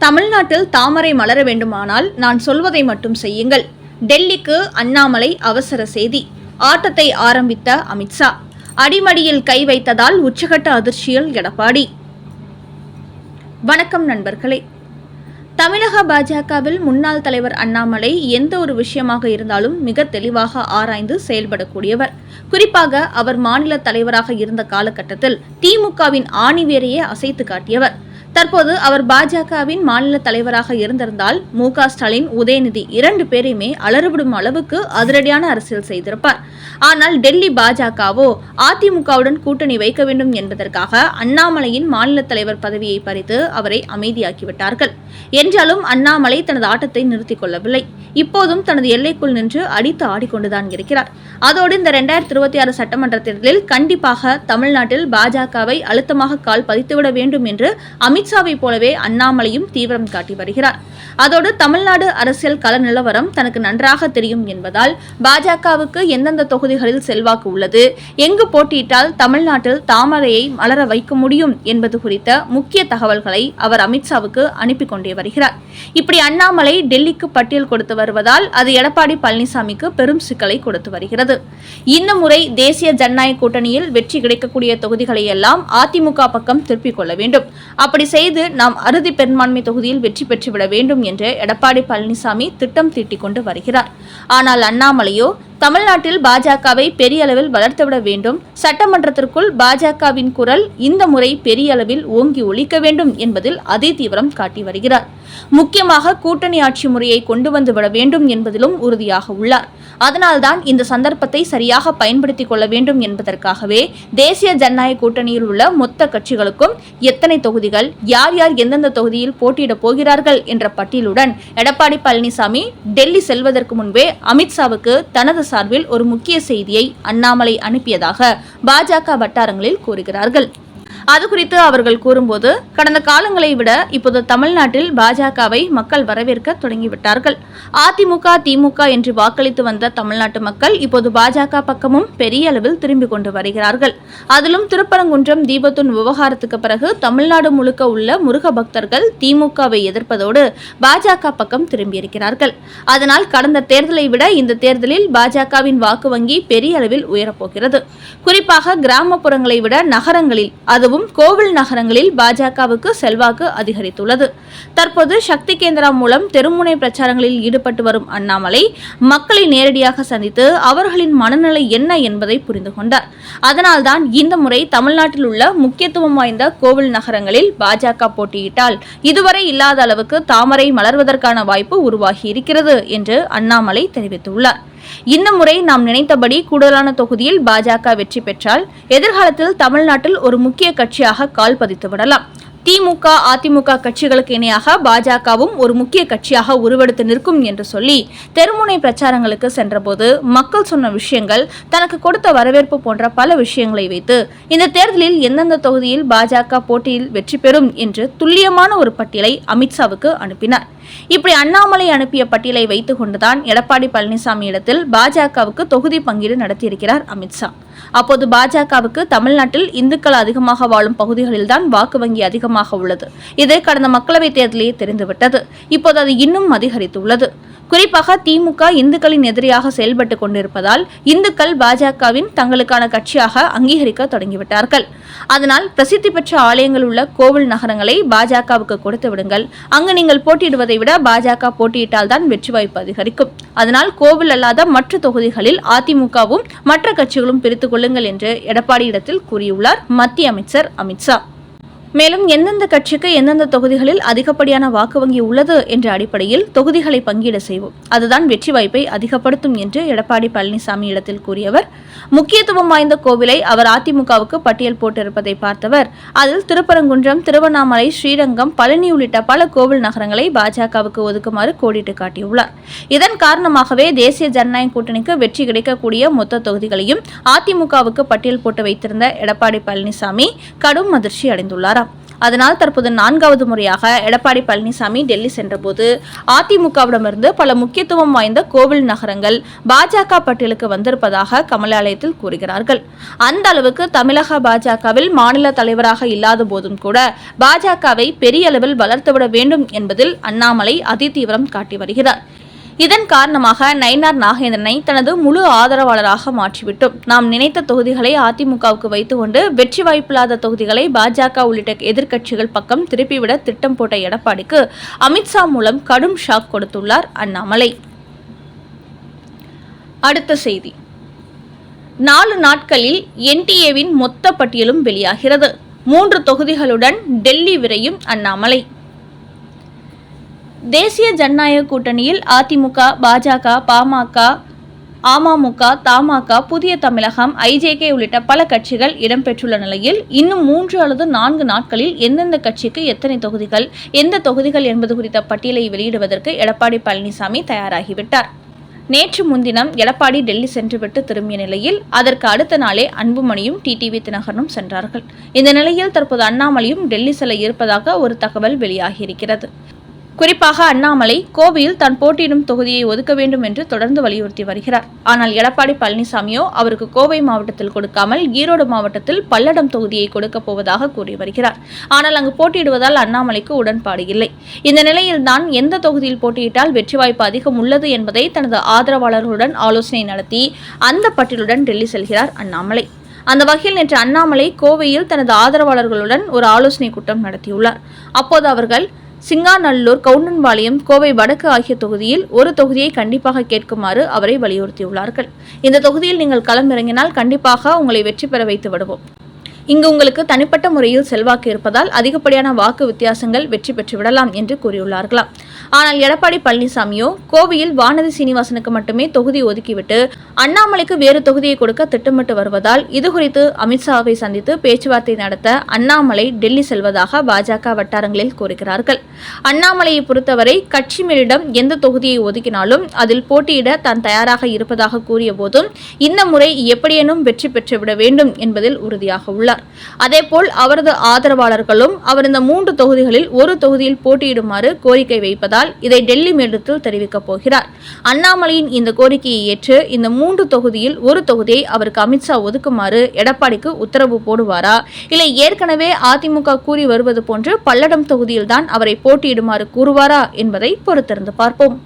தமிழ்நாட்டில் தாமரை மலர வேண்டுமானால் நான் சொல்வதை மட்டும் செய்யுங்கள். டெல்லிக்கு அண்ணாமலை அவசர செய்தி. ஆட்டத்தை ஆரம்பித்த அமித்ஷா. அடிமடியில் கை வைத்ததால் உச்சகட்ட அதிர்ச்சியில் எடப்பாடி. வணக்கம் நண்பர்களே. தமிழக பாஜகவில் முன்னாள் தலைவர் அண்ணாமலை எந்த ஒரு விஷயமாக இருந்தாலும் மிக தெளிவாக ஆராய்ந்து செயல்படக்கூடியவர். குறிப்பாக அவர் மாநில தலைவராக இருந்த காலகட்டத்தில் திமுகவின் ஆணிவேரையே அசைத்து காட்டியவர். தற்போது அவர் பாஜகவின் மாநில தலைவராக இருந்திருந்தால் மு.க. ஸ்டாலின், உதயநிதி 2 பேரையுமே அலறுவிடும் அளவுக்கு அதிரடியான அரசியல் செய்திருப்பார். ஆனால் டெல்லி பாஜகவோ அதிமுகவுடன் கூட்டணி வைக்க வேண்டும் என்பதற்காக அண்ணாமலையின் மாநில தலைவர் பதவியை பறித்து அவரை அமைதியாக்கிவிட்டார்கள். என்றாலும் அண்ணாமலை தனது ஆட்டத்தை நிறுத்திக் கொள்ளவில்லை. இப்போதும் தனது எல்லைக்குள் நின்று அடித்து ஆடிக்கொண்டுதான் இருக்கிறார். அதோடு இந்த 2026 சட்டமன்ற தேர்தலில் கண்டிப்பாக தமிழ்நாட்டில் பாஜகவை அழுத்தமாக கால் பதித்துவிட வேண்டும் என்று அமித்ஷாவை போலவே அண்ணாமலையும் தீவிரம் காட்டி வருகிறார். அதோடு தமிழ்நாடு அரசியல் கள நிலவரம் தனக்கு நன்றாக தெரியும் என்பதால் பாஜகவுக்கு எந்தெந்த தொகுதிகளில் செல்வாக்கு உள்ளது, எங்கு போட்டியிட்டால் தமிழ்நாட்டில் தாமரையை மலர வைக்க முடியும் என்பது குறித்த முக்கிய தகவல்களை அவர் அமித்ஷாவுக்கு அனுப்பி கொண்டே வருகிறார். இப்படி அண்ணாமலை டெல்லிக்கு பட்டியல் கொடுத்து வருவதால் அது எடப்பாடி பழனிசாமிக்கு பெரும் சிக்கலை கொடுத்து வருகிறது. இந்த முறை தேசிய ஜனநாயக கூட்டணியில் வெற்றி கிடைக்கக்கூடிய தொகுதிகளை எல்லாம் அதிமுக பக்கம் திருப்பிக் கொள்ள வேண்டும். அப்படி செய்து நாம் அறுதி பெரும்பான்மை தொகுதியில் வெற்றி பெற்றுவிட வேண்டும் என்று எடப்பாடி பழனிசாமி திட்டம் தீட்டிக் கொண்டு வருகிறார். ஆனால் அண்ணாமலையோ தமிழ்நாட்டில் பாஜகவை பெரிய அளவில் வளர்த்துவிட வேண்டும், சட்டமன்றத்திற்குள் பாஜகவின் குரல் இந்த முறை பெரிய அளவில் ஓங்கி ஒலிக்க வேண்டும் என்பதில் அதே தீவிரம் காட்டி வருகிறார். முக்கியமாக கூட்டணி ஆட்சி முறையை கொண்டு வந்து விட வேண்டும் என்பதிலும் உறுதியாக உள்ளார். அதனால்தான் இந்த சந்தர்ப்பத்தை சரியாக பயன்படுத்திக் கொள்ள வேண்டும் என்பதற்காகவே தேசிய ஜனநாயக கூட்டணியில் உள்ள மொத்த கட்சிகளுக்கும் எத்தனை தொகுதிகள், யார் யார் எந்தெந்த தொகுதியில் போட்டியிடப் போகிறார்கள் என்ற பட்டியலுடன் எடப்பாடி பழனிசாமி டெல்லி செல்வதற்கு முன்பே அமித்ஷாவுக்கு தனது சார்பில் ஒரு முக்கிய செய்தியை அண்ணாமலை அனுப்பியதாக பாஜக வட்டாரங்களில் கூறுகிறார்கள். அது குறித்து அவர்கள் கூறும்போது, கடந்த காலங்களை விட இப்போது தமிழ்நாட்டில் பாஜகவை மக்கள் வரவேற்க தொடங்கிவிட்டார்கள். அதிமுக, திமுக என்று வாக்களித்து வந்த தமிழ்நாட்டு மக்கள் இப்போது பாஜக பக்கமும் பெரிய அளவில் திரும்பிக் கொண்டு வருகிறார்கள். அதிலும் திருப்பரங்குன்றம் தீபத்தூண் விவகாரத்துக்கு பிறகு தமிழ்நாடு முழுக்க உள்ள முருக பக்தர்கள் திமுகவை எதிர்ப்பதோடு பாஜக பக்கம் திரும்பியிருக்கிறார்கள். அதனால் கடந்த தேர்தலை விட இந்த தேர்தலில் பாஜகவின் வாக்கு வங்கி பெரிய அளவில் உயரப்போகிறது. குறிப்பாக கிராமப்புறங்களை விட நகரங்களில், அதுவும் கோவில் நகரங்களில் பாஜகவுக்கு செல்வாக்கு அதிகரித்துள்ளது. தற்போது சக்தி கேந்திரா மூலம் தெருமுனை பிரச்சாரங்களில் ஈடுபட்டு வரும் அண்ணாமலை மக்களை நேரடியாக சந்தித்து அவர்களின் மனநிலை என்ன என்பதை புரிந்து கொண்டார். அதனால்தான் இந்த முறை தமிழ்நாட்டில் உள்ள முக்கியத்துவம் வாய்ந்த கோவில் நகரங்களில் பாஜக போட்டியிட்டால் இதுவரை இல்லாத அளவுக்கு தாமரை மலர்வதற்கான வாய்ப்பு உருவாகி இருக்கிறது என்று அண்ணாமலை தெரிவித்துள்ளார். இந்த முறை நாம் நினைத்தபடி கூடுதலான தொகுதியில் பாஜக வெற்றி பெற்றால் எதிர்காலத்தில் தமிழ்நாட்டில் ஒரு முக்கிய கட்சியாக கால் பதித்து விடலாம். திமுக, அதிமுக கட்சிகளுக்கு இணையாக பாஜகவும் ஒரு முக்கிய கட்சியாக உருவெடுத்து நிற்கும் என்று சொல்லி தெருமுனை பிரச்சாரங்களுக்கு சென்றபோது மக்கள் சொன்ன விஷயங்கள், தனக்கு கொடுத்த வரவேற்பு போன்ற பல விஷயங்களை வைத்து இந்த தேர்தலில் எந்தெந்த தொகுதியில் பாஜக போட்டியில் வெற்றி பெறும் என்று துல்லியமான ஒரு பட்டியலை அமித்ஷாவுக்கு அனுப்பினார். இப்படி அண்ணாமலை அனுப்பிய பட்டியலை வைத்துக் கொண்டுதான் எடப்பாடி பழனிசாமி இடத்தில் பாஜகவுக்கு தொகுதி பங்கீடு நடத்தியிருக்கிறார் அமித்ஷா. அப்போது பாஜகவுக்கு தமிழ்நாட்டில் இந்துக்கள் அதிகமாக வாழும் பகுதிகளில்தான் வாக்கு வங்கி அதிகமாக உள்ளது. இது கடந்த மக்களவைத் தேர்தலிலே தெரிந்துவிட்டது. இப்போது அது இன்னும் அதிகரித்துள்ளது. குறிப்பாக திமுக இந்துக்களின் எதிரியாக செயல்பட்டுக் கொண்டிருப்பதால் இந்துக்கள் பாஜகவின் தங்களுக்கான கட்சியாக அங்கீகரிக்க தொடங்கிவிட்டார்கள். அதனால் பிரசித்தி பெற்ற ஆலயங்கள் உள்ள கோவில் நகரங்களை பாஜகவுக்கு கொடுத்து விடுங்கள். அங்கு நீங்கள் போட்டியிடுவதை விட பாஜக போட்டியிட்டால் தான் வெற்றி வாய்ப்பு அதிகரிக்கும். அதனால் கோவில் அல்லாத மற்ற தொகுதிகளில் அதிமுகவும் மற்ற கட்சிகளும் பிரித்துக் கொள்ளுங்கள் என்று எடப்பாடியிடத்தில் கூறியுள்ளார் மத்திய அமைச்சர் அமித்ஷா. மேலும் எந்தெந்த கட்சிக்கு எந்தெந்த தொகுதிகளில் அதிகப்படியான வாக்கு வங்கி உள்ளது என்ற அடிப்படையில் தொகுதிகளை பங்கீடு செய்வோம், அதுதான் வெற்றி வாய்ப்பை அதிகப்படுத்தும் என்று எடப்பாடி பழனிசாமி இடத்தில் கூறியவர். முக்கியத்துவம் வாய்ந்த கோவிலை அவர் அதிமுகவுக்கு பட்டியல் போட்டிருப்பதை பார்த்தவர், அதில் திருப்பரங்குன்றம், திருவண்ணாமலை, ஸ்ரீரங்கம், பழனி உள்ளிட்ட பல கோவில் நகரங்களை பாஜகவுக்கு ஒதுக்குமாறு கோடிட்டு காட்டியுள்ளார். இதன் காரணமாகவே தேசிய ஜனநாயக கூட்டணிக்கு வெற்றி கிடைக்கக்கூடிய மொத்த தொகுதிகளையும் அதிமுகவுக்கு பட்டியல் போட்டு வைத்திருந்த எடப்பாடி பழனிசாமி கடும் அதிர்ச்சி அடைந்துள்ளார். அதனால் தற்போது 4வது முறையாக எடப்பாடி பழனிசாமி டெல்லி சென்றபோது அதிமுகவிடமிருந்து பல முக்கியத்துவம் வாய்ந்த கோவில் நகரங்கள் பாஜக பட்டியலுக்கு வந்திருப்பதாக கமலாலயத்தில் கூறுகிறார்கள். அந்த அளவுக்கு தமிழக பாஜகவில் மாநில தலைவராக இல்லாத போதும் கூட பாஜகவை பெரிய அளவில் வளர்த்துவிட வேண்டும் என்பதில் அண்ணாமலை அதிதீவிரம் காட்டி வருகிறார். இதன் காரணமாக நயினார் நாகேந்திரனை தனது முழு ஆதரவாளராக மாற்றிவிட்டோம். நாம் நினைத்த தொகுதிகளை அதிமுகவுக்கு வைத்துக்கொண்டு வெற்றி வாய்ப்பில்லாத தொகுதிகளை பாஜக உள்ளிட்ட எதிர்க்கட்சிகள் பக்கம் திருப்பிவிட திட்டம் போட்ட எடப்பாடிக்கு அமித்ஷா மூலம் கடும் ஷாக் கொடுத்துள்ளார் அண்ணாமலை. அடுத்த செய்தி, 4 நாட்களில் என்டிஏவின் மொத்த பட்டியலும் வெளியாகிறது. 3 தொகுதிகளுடன் டெல்லி விரையும் அண்ணாமலை. தேசிய ஜனநாயக கூட்டணியில் அதிமுக, பாஜக, பாமக, அமமுக, தமாக, புதிய தமிழகம், ஐஜேகே உள்ளிட்ட பல கட்சிகள் இடம்பெற்றுள்ள நிலையில் இன்னும் 3 அல்லது 4 நாட்களில் எந்தெந்த கட்சிக்கு எத்தனை தொகுதிகள், எந்த தொகுதிகள் என்பது குறித்த பட்டியலை வெளியிடுவதற்கு எடப்பாடி பழனிசாமி தயாராகிவிட்டார். நேற்று முன்தினம் எடப்பாடி டெல்லி சென்றுவிட்டு திரும்பிய நிலையில் அதற்கு அடுத்த நாளே அன்புமணியும் டிடிவி தினகரனும் சென்றார்கள். இந்த நிலையில் தற்போது அண்ணாமலையும் டெல்லி செல்ல இருப்பதாக ஒரு தகவல் வெளியாகியிருக்கிறது. குறிப்பாக அண்ணாமலை கோவையில் தான் போட்டியிடும் தொகுதியை ஒதுக்க வேண்டும் என்று தொடர்ந்து வலியுறுத்தி வருகிறார். ஆனால் எடப்பாடி பழனிசாமியோ அவருக்கு கோவை மாவட்டத்தில் கொடுக்காமல் ஈரோடு மாவட்டத்தில் பல்லடம் தொகுதியை கொடுக்கப் போவதாக கூறி வருகிறார். ஆனால் அங்கு போட்டியிடுவதால் அண்ணாமலைக்கு உடன்பாடு இல்லை. இந்த நிலையில்தான் எந்த தொகுதியில் போட்டியிட்டால் வெற்றி வாய்ப்பு அதிகம் உள்ளது என்பதை தனது ஆதரவாளர்களுடன் ஆலோசனை நடத்தி அந்த பட்டியலுடன் டெல்லி செல்கிறார் அண்ணாமலை. அந்த வகையில் நேற்று அண்ணாமலை கோவையில் தனது ஆதரவாளர்களுடன் ஒரு ஆலோசனை கூட்டம் நடத்தியுள்ளார். அப்போது அவர்கள் சிங்காநல்லூர், கவுண்டன்பாளையம், கோவை வடக்கு ஆகிய தொகுதியில் ஒரு தொகுதியை கண்டிப்பாக கேட்குமாறு அவரை வலியுறுத்தியுள்ளார்கள். இந்த தொகுதியில் நீங்கள் களமிறங்கினால் கண்டிப்பாக உங்களை வெற்றி பெற வைத்து விடுவோம். இங்கு உங்களுக்கு தனிப்பட்ட முறையில் செல்வாக்கு இருப்பதால் அதிகப்படியான வாக்கு வித்தியாசங்கள் வெற்றி பெற்று விடலாம் என்று கூறியுள்ளார்களாம். ஆனால் எடப்பாடி பழனிசாமியோ கோவையில் வானதி சீனிவாசனுக்கு மட்டுமே தொகுதி ஒதுக்கிவிட்டு அண்ணாமலைக்கு வேறு தொகுதியை கொடுக்க திட்டமிட்டு வருவதால் இதுகுறித்து அமித்ஷாவை சந்தித்து பேச்சுவார்த்தை நடத்த அண்ணாமலை டெல்லி செல்வதாக பாஜக வட்டாரங்களில் கூறுகிறார்கள். அண்ணாமலையை பொறுத்தவரை கட்சி மேலிடம் எந்த தொகுதியை ஒதுக்கினாலும் அதில் போட்டியிட தான் தயாராக இருப்பதாக கூறிய போதும் இந்த முறை எப்படியேனும் வெற்றி பெற்றுவிட வேண்டும் என்பதில் உறுதியாக உள்ளார். அதேபோல் அவரது ஆதரவாளர்களும் அவர் இந்த 3 தொகுதிகளில் ஒரு தொகுதியில் போட்டியிடுமாறு கோரிக்கை வைப்பதால் இதை டெல்லி மேலிடத்தில் தெரிவிக்கப் போகிறார். அண்ணாமலையின் இந்த கோரிக்கையை ஏற்று இந்த 3 தொகுதியில் ஒரு தொகுதியை அவருக்கு அமித்ஷா ஒதுக்குமாறு எடப்பாடிக்கு உத்தரவு போடுவாரா, இல்லை ஏற்கனவே அதிமுக கூறி வருவது போன்று பல்லடம் தொகுதியில்தான் அவரை போட்டியிடுமாறு கூறுவாரா என்பதை பொறுத்திருந்து பார்ப்போம்.